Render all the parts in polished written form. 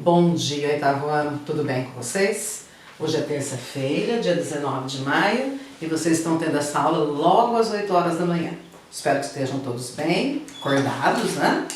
Bom dia, oitavo ano, tudo bem com vocês? Hoje é terça-feira, dia 19 de maio, e vocês estão tendo essa aula logo às 8 horas da manhã. Espero que estejam todos bem, acordados, né?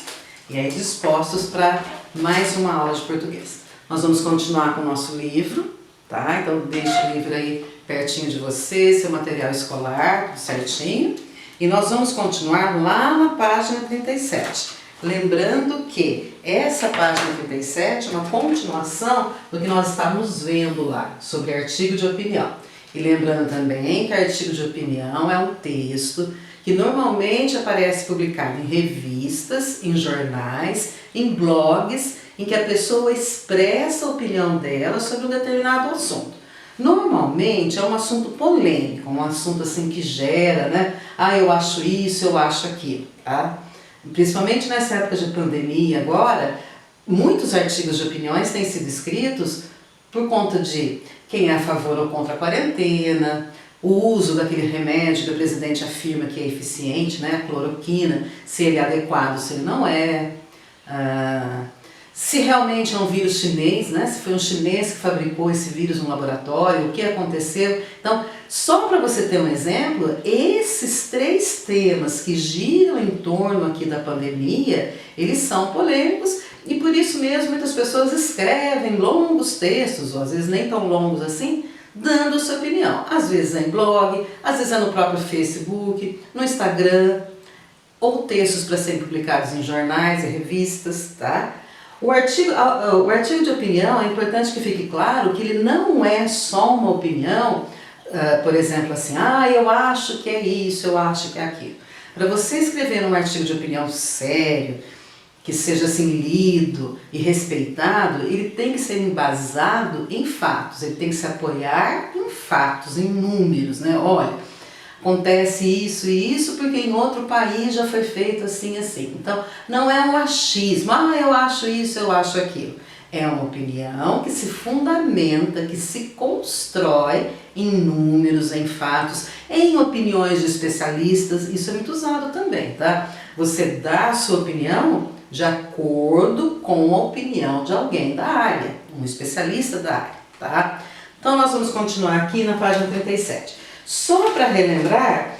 E aí dispostos para mais uma aula de português. Nós vamos continuar com o nosso livro, tá? Então deixe o livro aí pertinho de você, seu material escolar, tudo certinho. E nós vamos continuar lá na página 37. Lembrando que essa página 37 é uma continuação do que nós estávamos vendo lá, sobre artigo de opinião. E lembrando também que artigo de opinião é um texto que normalmente aparece publicado em revistas, em jornais, em blogs, em que a pessoa expressa a opinião dela sobre um determinado assunto. Normalmente é um assunto polêmico, um assunto assim que gera, né? Ah, eu acho isso, eu acho aquilo, tá? Principalmente nessa época de pandemia agora, muitos artigos de opiniões têm sido escritos por conta de quem é a favor ou contra a quarentena, o uso daquele remédio que o presidente afirma que é eficiente, né, a cloroquina, se ele é adequado, se ele não é, se realmente é um vírus chinês, né, se foi um chinês que fabricou esse vírus no laboratório, o que aconteceu. Então, só para você ter um exemplo, esses três temas que giram em torno aqui da pandemia, eles são polêmicos e por isso mesmo muitas pessoas escrevem longos textos, ou às vezes nem tão longos assim, dando sua opinião. Às vezes é em blog, às vezes é no próprio Facebook, no Instagram, ou textos para serem publicados em jornais e revistas, tá? O artigo de opinião, é importante que fique claro que ele não é só uma opinião, por exemplo, assim, eu acho que é isso, eu acho que é aquilo. Para você escrever um artigo de opinião sério, que seja assim lido e respeitado, ele tem que ser embasado em fatos, ele tem que se apoiar em fatos, em números, né? Olha, acontece isso e isso porque em outro país já foi feito assim e assim. Então, não é um achismo, eu acho isso, eu acho aquilo. É uma opinião que se fundamenta, que se constrói em números, em fatos, em opiniões de especialistas. Isso é muito usado também, tá? Você dá a sua opinião de acordo com a opinião de alguém da área, um especialista da área, tá? Então, nós vamos continuar aqui na página 37. Só para relembrar,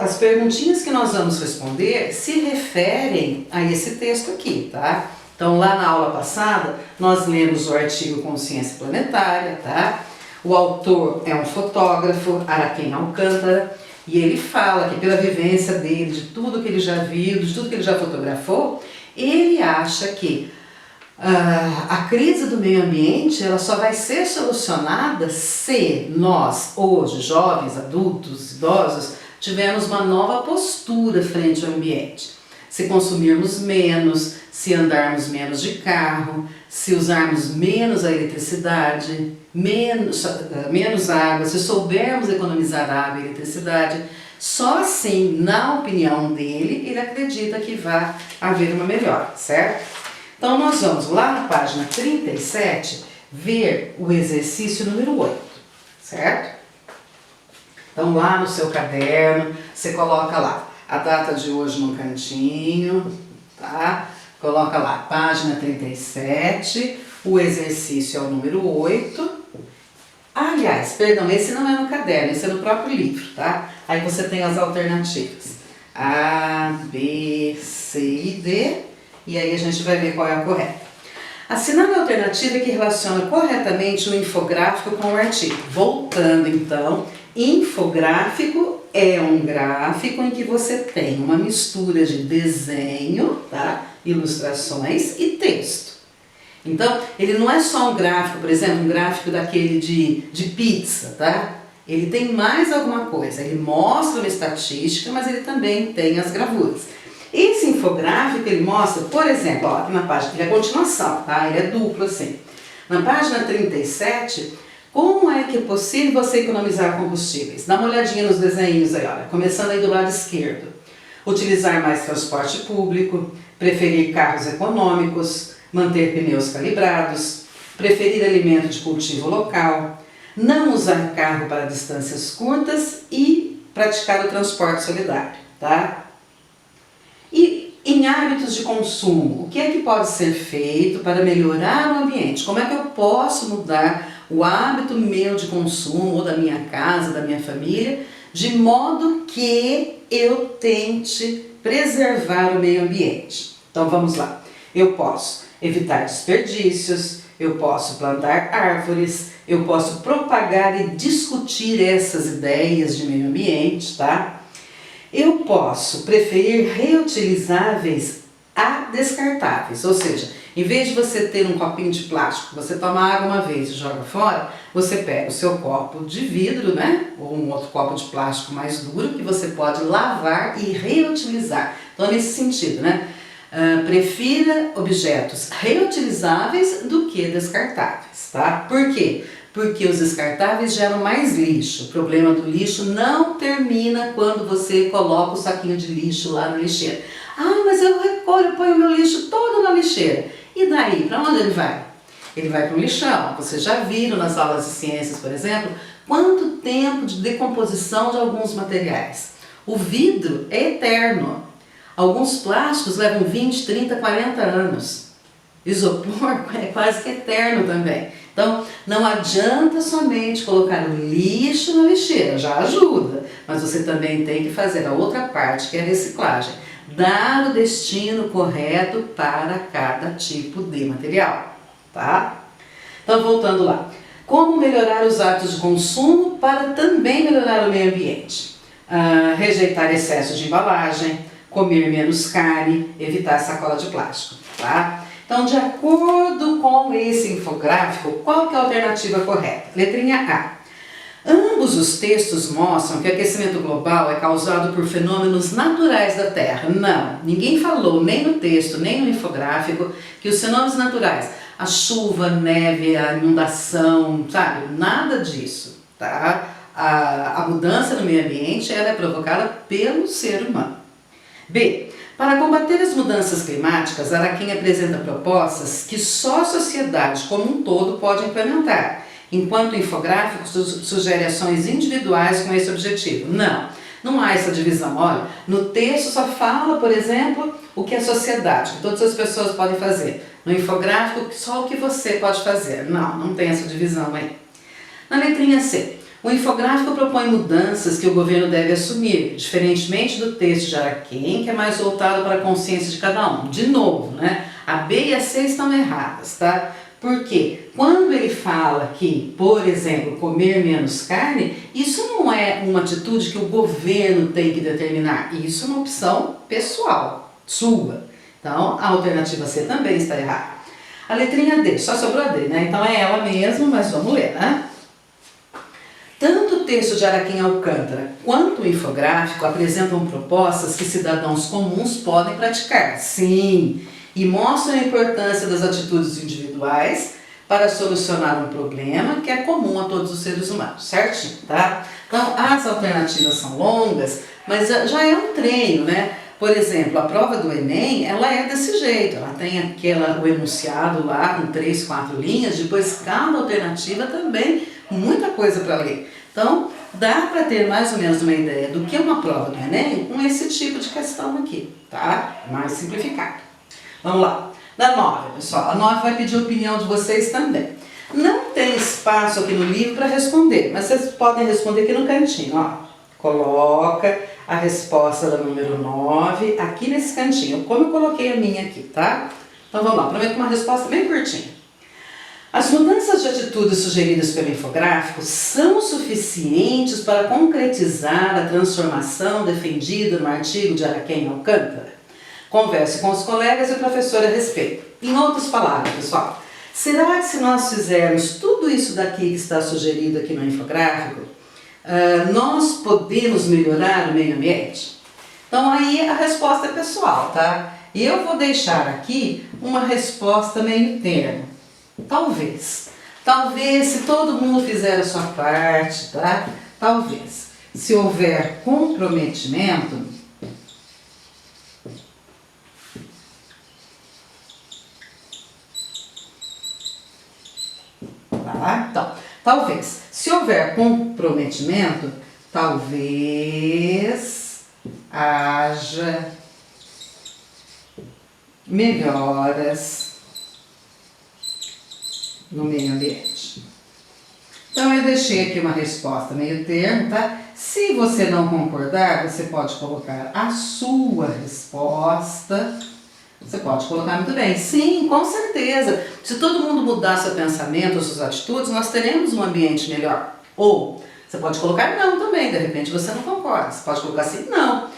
as perguntinhas que nós vamos responder se referem a esse texto aqui, tá? Então, lá na aula passada, nós lemos o artigo Consciência Planetária, tá? O autor é um fotógrafo, Araquém Alcântara, e ele fala que pela vivência dele, de tudo que ele já viu, de tudo que ele já fotografou, ele acha que a crise do meio ambiente ela só vai ser solucionada se nós, hoje, jovens, adultos, idosos, tivermos uma nova postura frente ao ambiente. Se consumirmos menos, se andarmos menos de carro, se usarmos menos a eletricidade, menos água, se soubermos economizar água e eletricidade, só assim, na opinião dele, ele acredita que vai haver uma melhora, certo? Então nós vamos lá na página 37 ver o exercício número 8, certo? Então lá no seu caderno, você coloca lá a data de hoje no cantinho, tá? Coloca lá, página 37, o exercício é o número 8. Aliás, perdão, esse não é no caderno, esse é no próprio livro, tá? Aí você tem as alternativas. A, B, C e D, e aí a gente vai ver qual é a correta. Assinale a alternativa que relaciona corretamente o infográfico com o artigo. Voltando então, infográfico é um gráfico em que você tem uma mistura de desenho, tá? Ilustrações e texto. Então, ele não é só um gráfico, por exemplo, um gráfico daquele de pizza, tá? Ele tem mais alguma coisa, ele mostra uma estatística, mas ele também tem as gravuras. Esse infográfico, ele mostra, por exemplo, ó, na página, ele é continuação, tá? Ele é duplo assim. Na página 37, como é que é possível você economizar combustíveis? Dá uma olhadinha nos desenhos aí, olha, começando aí do lado esquerdo. Utilizar mais transporte público, preferir carros econômicos, manter pneus calibrados, preferir alimento de cultivo local, não usar carro para distâncias curtas e praticar o transporte solidário, tá? E Em hábitos de consumo, o que é que pode ser feito para melhorar o ambiente? Como é que eu posso mudar o hábito meu de consumo, ou da minha casa, da minha família, de modo que eu tente preservar o meio ambiente? Então vamos lá. Eu posso evitar desperdícios, eu posso plantar árvores, eu posso propagar e discutir essas ideias de meio ambiente, tá? Eu posso preferir reutilizáveis a descartáveis, ou seja, em vez de você ter um copinho de plástico, você toma água uma vez e joga fora, você pega o seu copo de vidro, né, ou um outro copo de plástico mais duro que você pode lavar e reutilizar. Então, nesse sentido, né, prefira objetos reutilizáveis do que descartáveis, tá? Por quê? Porque os descartáveis geram mais lixo. O problema do lixo não termina quando você coloca o saquinho de lixo lá na lixeira. Ah, mas eu recolho, eu ponho o meu lixo todo na lixeira. E daí, para onde ele vai? Ele vai para o lixão. Vocês já viram nas aulas de ciências, por exemplo, quanto tempo de decomposição de alguns materiais. O vidro é eterno. Alguns plásticos levam 20, 30, 40 anos. Isopor é quase que eterno também. Então, não adianta somente colocar o lixo na lixeira, já ajuda, mas você também tem que fazer a outra parte, que é a reciclagem. Dar o destino correto para cada tipo de material, tá? Então, voltando lá. Como melhorar os hábitos de consumo para também melhorar o meio ambiente? Rejeitar excesso de embalagem, comer menos carne, evitar sacola de plástico, tá? Então, de acordo com esse infográfico, qual que é a alternativa correta? Letrinha A. Ambos os textos mostram que o aquecimento global é causado por fenômenos naturais da Terra. Não, ninguém falou, nem no texto, nem no infográfico, que os fenômenos naturais, a chuva, a neve, a inundação, sabe? Nada disso, tá? A mudança no meio ambiente ela é provocada pelo ser humano. B. Para combater as mudanças climáticas, Araquém apresenta propostas que só a sociedade como um todo pode implementar, enquanto o infográfico sugere ações individuais com esse objetivo. Não há essa divisão. Olha, no texto só fala, por exemplo, o que a sociedade, que todas as pessoas podem fazer. No infográfico, só o que você pode fazer. Não tem essa divisão aí. Na letrinha C. O infográfico propõe mudanças que o governo deve assumir, diferentemente do texto de Araquém, que é mais voltado para a consciência de cada um. De novo, né? A B e a C estão erradas, tá? Porque quando ele fala que, por exemplo, comer menos carne, isso não é uma atitude que o governo tem que determinar. Isso é uma opção pessoal, sua. Então, a alternativa C também está errada. A letrinha D, só sobrou a D, né? Então é ela mesma, mas vamos ler, né? Tanto o texto de Araquém Alcântara quanto o infográfico apresentam propostas que cidadãos comuns podem praticar, sim, e mostram a importância das atitudes individuais para solucionar um problema que é comum a todos os seres humanos, certinho, tá? Então, as alternativas são longas, mas já é um treino, né? Por exemplo, a prova do Enem, ela é desse jeito, ela tem o enunciado lá com 3, 4 linhas, depois cada alternativa também, muita coisa para ler. Então, dá para ter mais ou menos uma ideia do que é uma prova do Enem com esse tipo de questão aqui, tá? Mais simplificado. Vamos lá. Da 9, pessoal. A 9 vai pedir a opinião de vocês também. Não tem espaço aqui no livro para responder, mas vocês podem responder aqui no cantinho, ó. Coloca a resposta da número 9 aqui nesse cantinho, como eu coloquei a minha aqui, tá? Então vamos lá, prometo uma resposta bem curtinha. As mudanças de atitude sugeridas pelo infográfico são suficientes para concretizar a transformação defendida no artigo de Araquém Alcântara? Converse com os colegas e o professor a respeito. Em outras palavras, pessoal, será que se nós fizermos tudo isso daqui que está sugerido aqui no infográfico, nós podemos melhorar o meio ambiente? Então aí a resposta é pessoal, tá? E eu vou deixar aqui uma resposta meio termo. Talvez. Talvez se todo mundo fizer a sua parte, tá? Talvez. Se houver comprometimento, tá? Então, talvez. Se houver comprometimento, talvez haja melhoras no meio ambiente. Então eu deixei aqui uma resposta meio termo, tá? Se você não concordar, você pode colocar a sua resposta. Você pode colocar muito bem. Sim, com certeza. Se todo mundo mudar seu pensamento, suas atitudes, nós teremos um ambiente melhor. Ou você pode colocar não também, de repente você não concorda. Você pode colocar assim, não.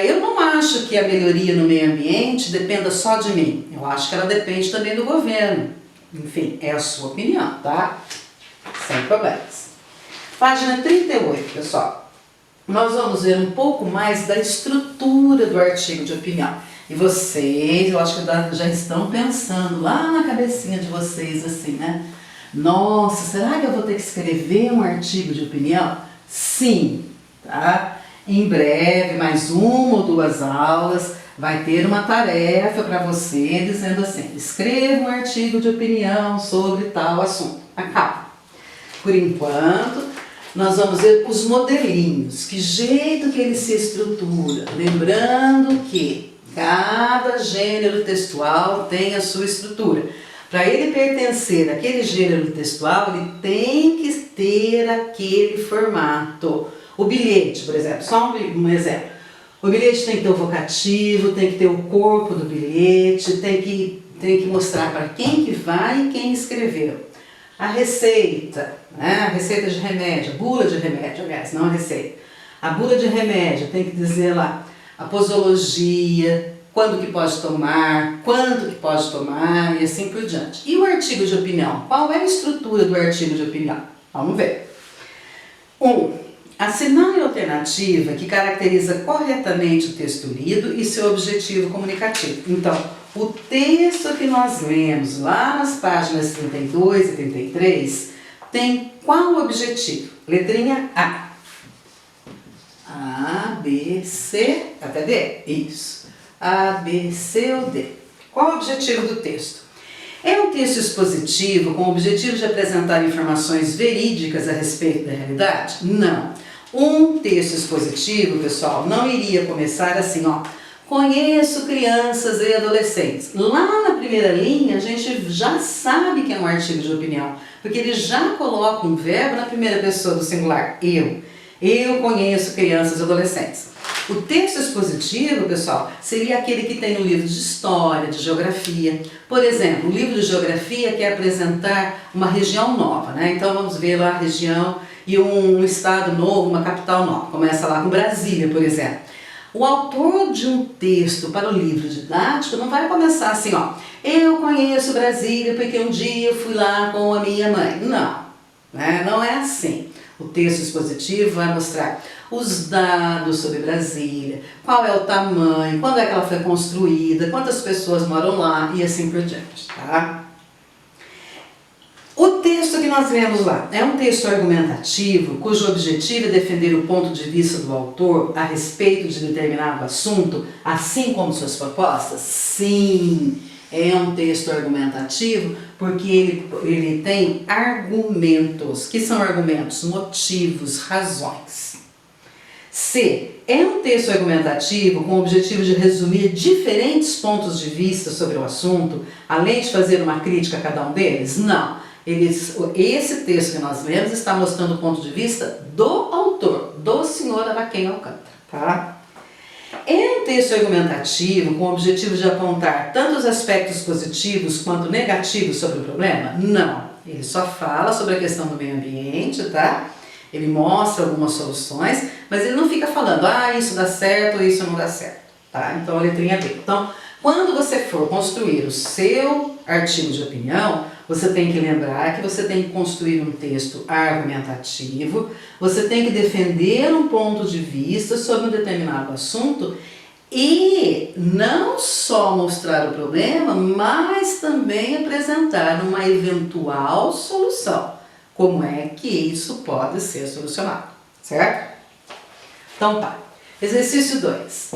Eu não acho que a melhoria no meio ambiente dependa só de mim. Eu acho que ela depende também do governo. Enfim, é a sua opinião, tá? Sem problemas. Página 38, pessoal. Nós vamos ver um pouco mais da estrutura do artigo de opinião. E vocês, eu acho que já estão pensando lá na cabecinha de vocês assim, né? Nossa, será que eu vou ter que escrever um artigo de opinião? Sim, tá? Em breve, mais uma ou duas aulas, vai ter uma tarefa para você dizendo assim, escreva um artigo de opinião sobre tal assunto. Acaba. Por enquanto, nós vamos ver os modelinhos, que jeito que ele se estrutura. Lembrando que cada gênero textual tem a sua estrutura. Para ele pertencer àquele gênero textual, ele tem que ter aquele formato. O bilhete, por exemplo, só um exemplo. O bilhete tem que ter o vocativo, tem que ter o corpo do bilhete, tem que mostrar para quem que vai e quem escreveu. A receita, né? A receita de remédio, a bula de remédio, aliás, não a receita. A bula de remédio tem que dizer lá a posologia, quando que pode tomar, quanto que pode tomar e assim por diante. E o artigo de opinião? Qual é a estrutura do artigo de opinião? Vamos ver. 1. Assinale a alternativa que caracteriza corretamente o texto lido e seu objetivo comunicativo. Então, o texto que nós lemos lá nas páginas 32 e 33 tem qual objetivo? Letrinha A. A, B, C, até D. Isso. A, B, C ou D. Qual o objetivo do texto? É um texto expositivo com o objetivo de apresentar informações verídicas a respeito da realidade? Não. Um texto expositivo, pessoal, não iria começar assim, ó. Conheço crianças e adolescentes. Lá na primeira linha, a gente já sabe que é um artigo de opinião, porque ele já coloca um verbo na primeira pessoa do singular, eu. Eu conheço crianças e adolescentes. O texto expositivo, pessoal, seria aquele que tem no livro de história, de geografia. Por exemplo, o livro de geografia quer apresentar uma região nova, né? Então vamos ver lá a região e um estado novo, uma capital nova. Começa lá com Brasília, por exemplo. O autor de um texto para o livro didático não vai começar assim, ó. Eu conheço Brasília porque um dia eu fui lá com a minha mãe. Não, né? Não é assim. O texto expositivo vai mostrar os dados sobre Brasília, qual é o tamanho, quando é que ela foi construída, quantas pessoas moram lá e assim por diante, tá? O texto que nós vemos lá é um texto argumentativo, cujo objetivo é defender o ponto de vista do autor a respeito de determinado assunto, assim como suas propostas? Sim, é um texto argumentativo porque ele tem argumentos. Que são argumentos? Motivos, razões. C. É um texto argumentativo com o objetivo de resumir diferentes pontos de vista sobre o assunto, além de fazer uma crítica a cada um deles? Não. Esse texto que nós lemos está mostrando o ponto de vista do autor, do senhor Araquém Alcântara, tá? É um texto argumentativo com o objetivo de apontar tanto os aspectos positivos quanto negativos sobre o problema? Não. Ele só fala sobre a questão do meio ambiente, tá? Ele mostra algumas soluções, mas ele não fica falando, isso dá certo ou isso não dá certo, tá? Então a letrinha B. Então, quando você for construir o seu artigo de opinião, você tem que lembrar que você tem que construir um texto argumentativo, você tem que defender um ponto de vista sobre um determinado assunto e não só mostrar o problema, mas também apresentar uma eventual solução. Como é que isso pode ser solucionado, certo? Então tá, exercício 2.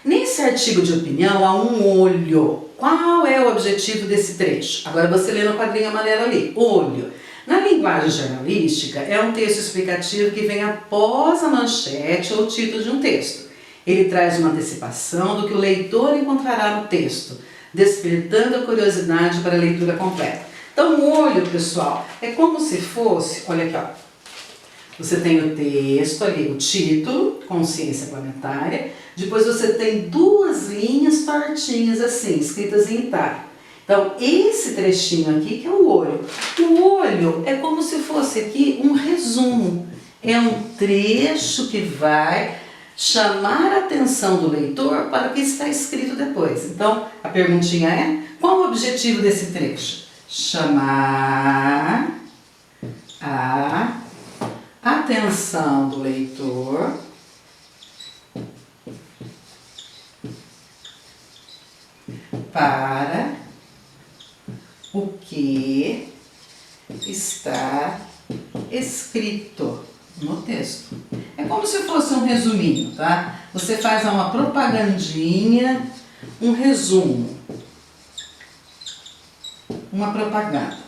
Nesse artigo de opinião há um olho. Qual é o objetivo desse trecho? Agora você lê no quadrinho amarelo ali, olho. Na linguagem jornalística, é um texto explicativo que vem após a manchete ou título de um texto. Ele traz uma antecipação do que o leitor encontrará no texto, despertando a curiosidade para a leitura completa. Então o olho, pessoal, é como se fosse, olha aqui, ó. Você tem o texto ali, o título, Consciência Planetária. Depois você tem duas linhas tortinhas assim, escritas em itálico. Então, esse trechinho aqui que é o olho. O olho é como se fosse aqui um resumo. É um trecho que vai chamar a atenção do leitor para o que está escrito depois. Então, a perguntinha é, qual o objetivo desse trecho? Chamar a atenção do leitor para o que está escrito no texto. É como se fosse um resuminho, tá? Você faz uma propagandinha, um resumo, uma propaganda.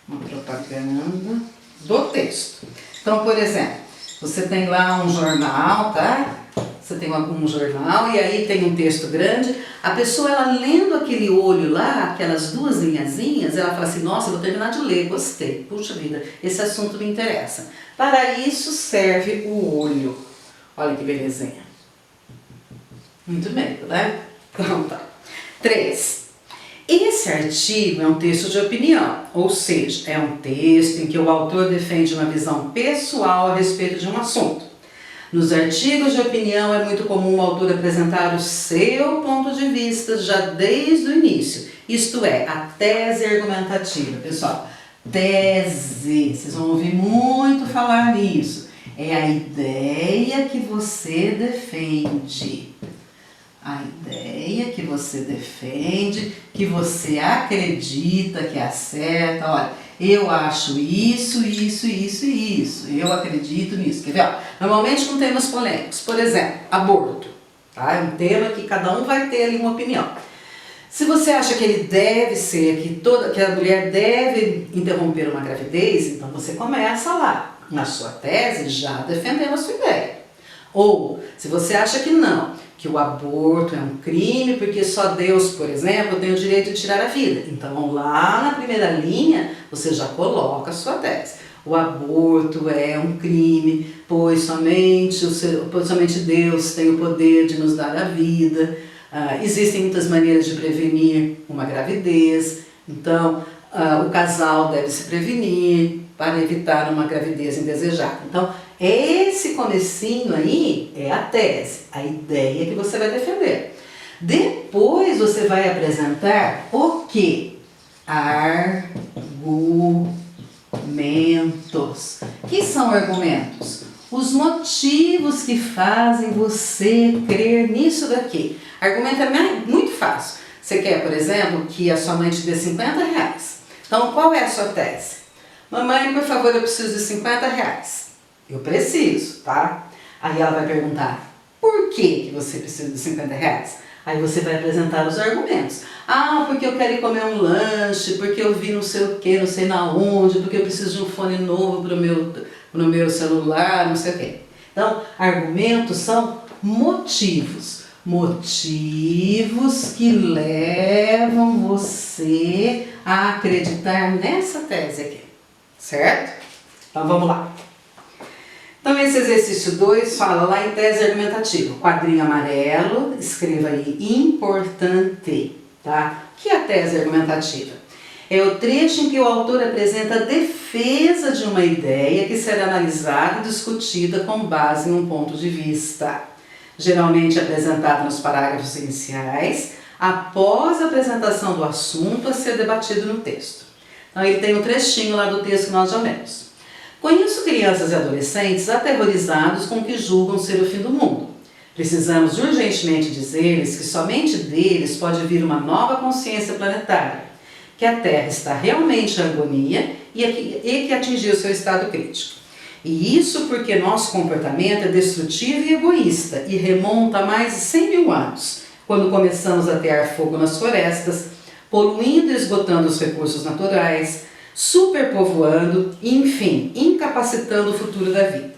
Uma propaganda do texto. Então, por exemplo, você tem lá um jornal, tá? Você tem um jornal e aí tem um texto grande. A pessoa, ela lendo aquele olho lá, aquelas duas linhazinhas, ela fala assim, nossa, eu vou terminar de ler, gostei. Puxa vida, esse assunto me interessa. Para isso serve o olho. Olha que belezinha. Muito bem, né? Então tá. 3. Esse artigo é um texto de opinião, ou seja, é um texto em que o autor defende uma visão pessoal a respeito de um assunto. Nos artigos de opinião é muito comum o autor apresentar o seu ponto de vista já desde o início, isto é, a tese argumentativa. Pessoal, tese, vocês vão ouvir muito falar nisso, é a ideia que você defende. A ideia que você defende, que você acredita que é certa. Olha, eu acho isso, isso, isso e isso. Eu acredito nisso. Quer ver? Ó, normalmente com temas polêmicos. Por exemplo, aborto. Tá? É um tema que cada um vai ter ali uma opinião. Se você acha que ele deve ser, que a mulher deve interromper uma gravidez, então você começa lá, na sua tese, já defendendo a sua ideia. Ou, se você acha que não, que o aborto é um crime porque só Deus, por exemplo, tem o direito de tirar a vida. Então, lá na primeira linha, você já coloca a sua tese. O aborto é um crime, pois somente Deus tem o poder de nos dar a vida. Existem muitas maneiras de prevenir uma gravidez. Então, o casal deve se prevenir para evitar uma gravidez indesejada. Então, esse comecinho aí é a tese, a ideia que você vai defender. Depois você vai apresentar o quê? Argumentos. O que são argumentos? Os motivos que fazem você crer nisso daqui. Argumento é muito fácil. Você quer, por exemplo, que a sua mãe te dê R$50. Então, qual é a sua tese? Mamãe, por favor, eu preciso de R$50. Eu preciso, tá? Aí ela vai perguntar, por que você precisa de R$50? Aí você vai apresentar os argumentos. Ah, porque eu quero ir comer um lanche, porque eu vi não sei o que, não sei na onde, porque eu preciso de um fone novo pro meu celular, não sei o que. Então, argumentos são motivos. Motivos que levam você a acreditar nessa tese aqui, certo? Então, vamos lá. Então, esse exercício 2 fala lá em tese argumentativa. Quadrinho amarelo, escreva aí, importante, tá? O que é a tese argumentativa? É o trecho em que o autor apresenta a defesa de uma ideia que será analisada e discutida com base em um ponto de vista. Geralmente apresentada nos parágrafos iniciais, após a apresentação do assunto a ser debatido no texto. Então, ele tem um trechinho lá do texto que nós já lemos. Conheço crianças e adolescentes aterrorizados com o que julgam ser o fim do mundo. Precisamos urgentemente dizer-lhes que somente deles pode vir uma nova consciência planetária, que a Terra está realmente em agonia e que atingiu seu estado crítico. E isso porque nosso comportamento é destrutivo e egoísta e remonta a mais de 100 mil anos, quando começamos a atear fogo nas florestas, poluindo e esgotando os recursos naturais, superpovoando e, enfim, incapacitando o futuro da vida.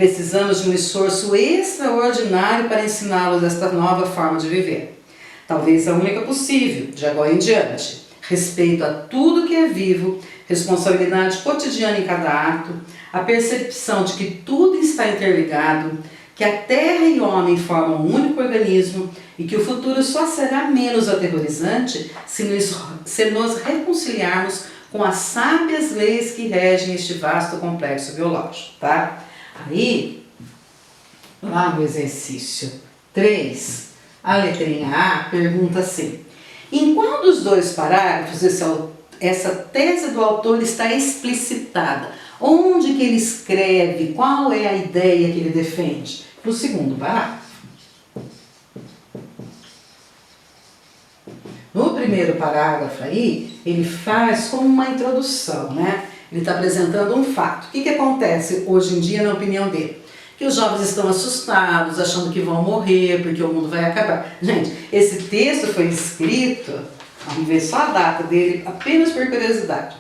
Precisamos de um esforço extraordinário para ensiná-los esta nova forma de viver. Talvez a única possível, de agora em diante. Respeito a tudo que é vivo, responsabilidade cotidiana em cada ato, a percepção de que tudo está interligado, que a terra e o homem formam um único organismo e que o futuro só será menos aterrorizante se nos reconciliarmos com as sábias leis que regem este vasto complexo biológico, tá? Aí, lá no exercício 3, a letrinha A pergunta assim: em qual dos dois parágrafos essa tese do autor está explicitada? Onde que ele escreve? Qual é a ideia que ele defende? No segundo parágrafo. No primeiro parágrafo aí, ele faz como uma introdução, né? Ele está apresentando um fato. O que acontece hoje em dia na opinião dele? Que os jovens estão assustados, achando que vão morrer, porque o mundo vai acabar. Gente, esse texto foi escrito, vamos ver só a data dele, apenas por curiosidade.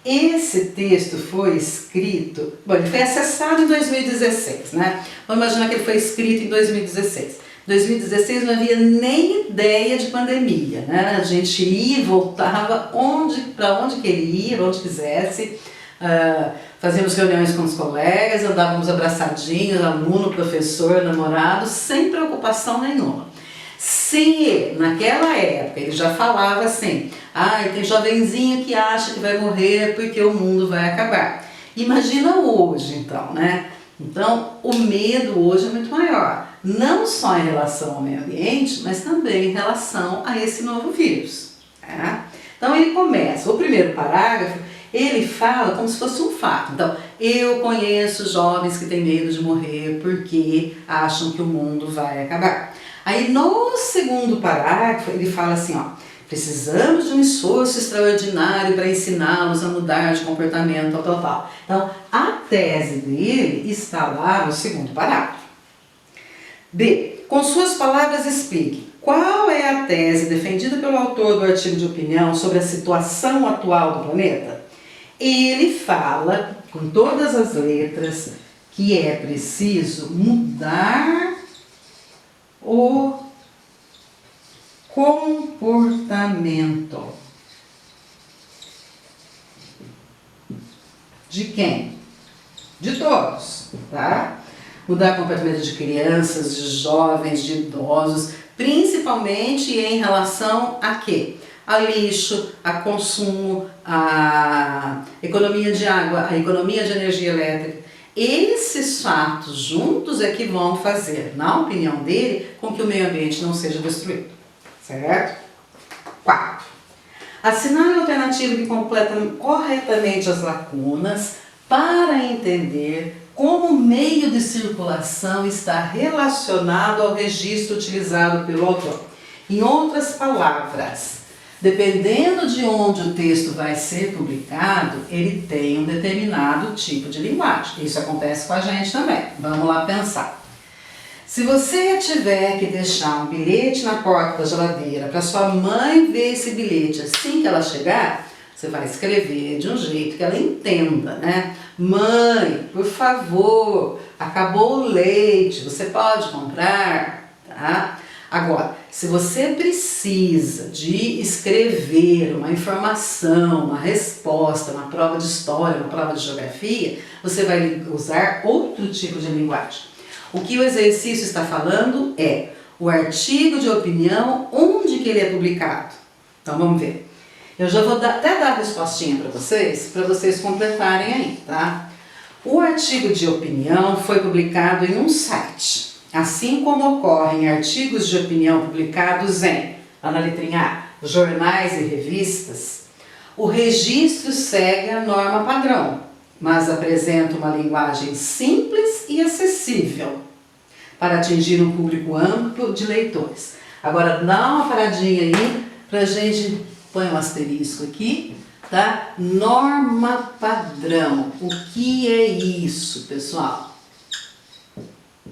Esse texto foi escrito, bom, ele foi acessado em 2016, né? Vamos imaginar que ele foi escrito em 2016. Em 2016 não havia nem ideia de pandemia, né? A gente ia e voltava para onde que ele ia, onde quisesse. Fazíamos reuniões com os colegas, andávamos abraçadinhos, aluno, professor, namorado, sem preocupação nenhuma. Se naquela época ele já falava assim, tem jovenzinho que acha que vai morrer porque o mundo vai acabar. Imagina hoje então, né? Então o medo hoje é muito maior, não só em relação ao meio ambiente, mas também em relação a esse novo vírus. Tá? Então ele começa, o primeiro parágrafo, ele fala como se fosse um fato. Então, eu conheço jovens que têm medo de morrer porque acham que o mundo vai acabar. Aí no segundo parágrafo ele fala assim, ó, precisamos de um esforço extraordinário para ensiná-los a mudar de comportamento, tal. Então, a tese dele está lá no segundo parágrafo. B. Com suas palavras explique qual é a tese defendida pelo autor do artigo de opinião sobre a situação atual do planeta. Ele fala, com todas as letras, que é preciso mudar o comportamento. De quem? De todos, tá? Mudar o comportamento de crianças, de jovens, de idosos, principalmente em relação a quê? A lixo, a consumo, a economia de água, a economia de energia elétrica. Esses fatos juntos é que vão fazer, na opinião dele, com que o meio ambiente não seja destruído. Certo? 4. Assinale a alternativa que completa corretamente as lacunas para entender como o meio de circulação está relacionado ao registro utilizado pelo autor. Em outras palavras, dependendo de onde o texto vai ser publicado, ele tem um determinado tipo de linguagem. Isso acontece com a gente também. Vamos lá pensar. Se você tiver que deixar um bilhete na porta da geladeira para sua mãe ver esse bilhete assim que ela chegar, você vai escrever de um jeito que ela entenda, né? Mãe, por favor, acabou o leite, você pode comprar, tá? Agora, se você precisa de escrever uma informação, uma resposta, uma prova de história, uma prova de geografia, você vai usar outro tipo de linguagem. O que o exercício está falando é o artigo de opinião, onde que ele é publicado. Então vamos ver. Eu já vou até dar a respostinha para vocês completarem aí, tá? O artigo de opinião foi publicado em um site, assim como ocorrem artigos de opinião publicados lá na letrinha A, jornais e revistas. O registro segue a norma padrão, mas apresenta uma linguagem simples e acessível para atingir um público amplo de leitores. Agora dá uma paradinha aí para a gente, põe um asterisco aqui, tá? Norma padrão. O que é isso, pessoal?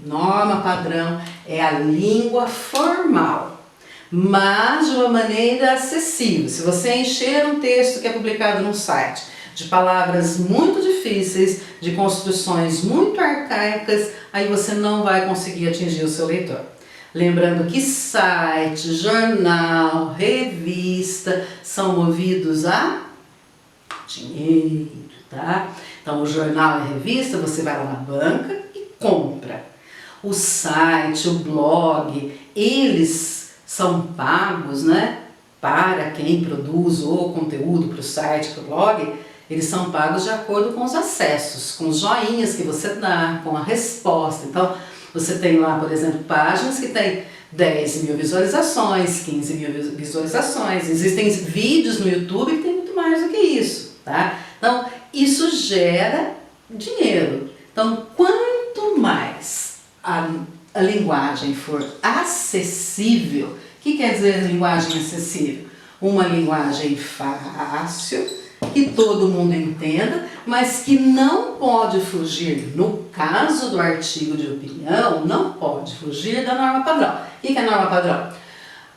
Norma padrão é a língua formal, mas de uma maneira acessível. Se você encher um texto que é publicado num site de palavras muito difíceis, de construções muito arcaicas, aí você não vai conseguir atingir o seu leitor. Lembrando que site, jornal, revista são movidos a dinheiro, tá? Então o jornal e a revista você vai lá na banca e compra. O site, o blog, eles são pagos, né? Para quem produz o conteúdo para o site, para o blog, eles são pagos de acordo com os acessos, com os joinhas que você dá, com a resposta. Então, você tem lá, por exemplo, páginas que tem 10 mil visualizações, 15 mil visualizações. Existem vídeos no YouTube que tem muito mais do que isso, tá? Então, isso gera dinheiro. Então, quanto mais a linguagem for acessível, o que quer dizer linguagem acessível? Uma linguagem fácil, que todo mundo entenda, mas que não pode fugir, no caso do artigo de opinião, não pode fugir da norma padrão. O que é a norma padrão?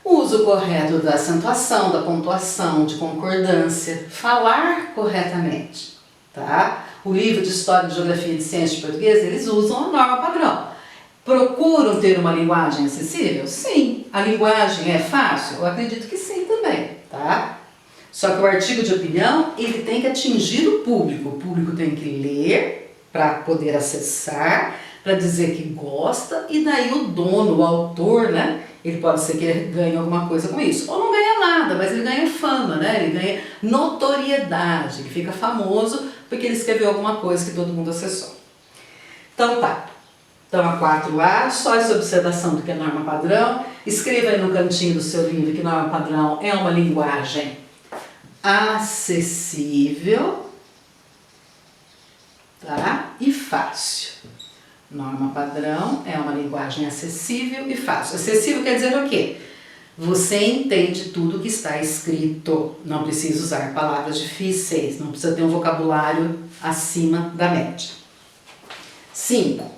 O uso correto da acentuação, da pontuação, de concordância, falar corretamente, tá? O livro de História, de Geografia e de Ciência de Português, eles usam a norma padrão. Procuram ter uma linguagem acessível? Sim. A linguagem é fácil? Eu acredito que sim também, tá? Só que o artigo de opinião, ele tem que atingir o público tem que ler para poder acessar, para dizer que gosta, e daí o dono, o autor, né? Ele pode ser que ele ganhe alguma coisa com isso. Ou não ganha nada, mas ele ganha fama, né? Ele ganha notoriedade, ele fica famoso porque ele escreveu alguma coisa que todo mundo acessou. Então tá. Então a 4A, só essa observação do que é norma padrão. Escreva aí no cantinho do seu livro que norma padrão é uma linguagem acessível, tá? E fácil. Norma padrão é uma linguagem acessível e fácil. Acessível quer dizer o quê? Você entende tudo que está escrito, não precisa usar palavras difíceis, não precisa ter um vocabulário acima da média. 5.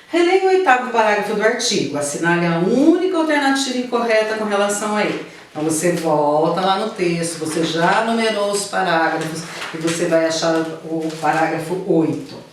Releia o 8º parágrafo do artigo, assinale a única alternativa incorreta com relação a ele. Então você volta lá no texto, você já numerou os parágrafos e você vai achar o parágrafo 8.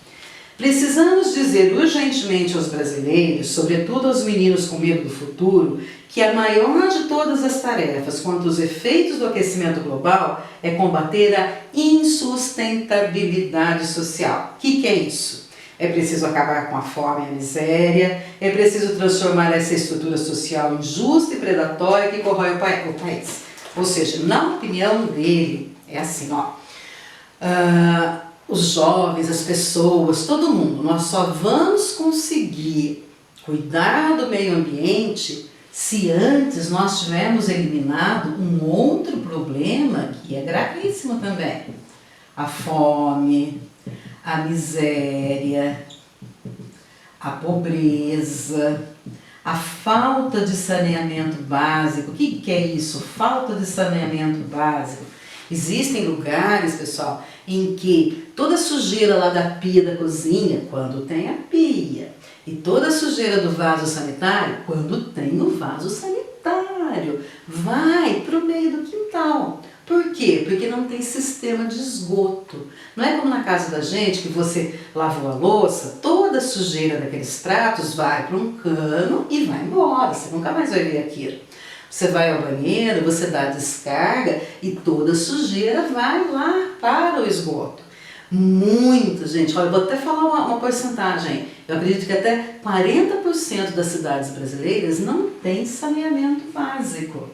Precisamos dizer urgentemente aos brasileiros, sobretudo aos meninos com medo do futuro, que a maior de todas as tarefas quanto aos efeitos do aquecimento global é combater a insustentabilidade social. O que é isso? É preciso acabar com a fome e a miséria, é preciso transformar essa estrutura social injusta e predatória que corrói o país. Ou seja, na opinião dele, é assim, ó. Os jovens, as pessoas, todo mundo, nós só vamos conseguir cuidar do meio ambiente se antes nós tivermos eliminado um outro problema que é gravíssimo também. A fome, a miséria, a pobreza, a falta de saneamento básico. O que é isso? Falta de saneamento básico. Existem lugares, pessoal, em que toda a sujeira lá da pia da cozinha, quando tem a pia, e toda a sujeira do vaso sanitário, quando tem o vaso sanitário, vai para o meio do quintal. Por quê? Porque não tem sistema de esgoto. Não é como na casa da gente, que você lavou a louça, toda a sujeira daqueles pratos vai para um cano e vai embora, você nunca mais vai ver aquilo. Você vai ao banheiro, você dá a descarga e toda a sujeira vai lá para o esgoto. Muita gente, olha, vou até falar uma porcentagem, eu acredito que até 40% das cidades brasileiras não tem saneamento básico.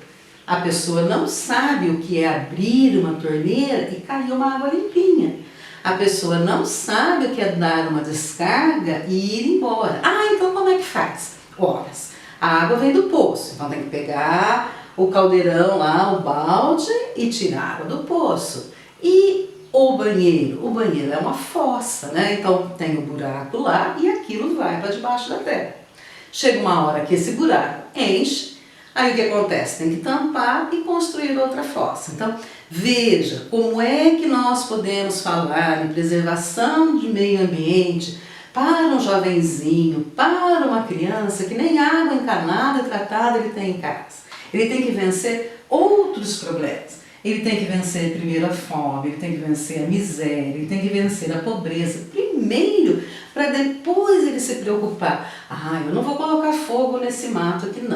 A pessoa não sabe o que é abrir uma torneira e cair uma água limpinha. A pessoa não sabe o que é dar uma descarga e ir embora. Então como é que faz? Horas. A água vem do poço, então tem que pegar o caldeirão lá, o balde e tirar a água do poço. E o banheiro? O banheiro é uma fossa, né? Então tem um buraco lá e aquilo vai para debaixo da terra. Chega uma hora que esse buraco enche, aí o que acontece? Tem que tampar e construir outra fossa. Então veja como é que nós podemos falar em preservação de meio ambiente para um jovenzinho, para uma criança que nem água encanada e tratada ele tem em casa. Ele tem que vencer outros problemas. Ele tem que vencer primeiro a fome, ele tem que vencer a miséria, ele tem que vencer a pobreza primeiro, para depois ele se preocupar. Ah, eu não vou colocar fogo nesse mato aqui não.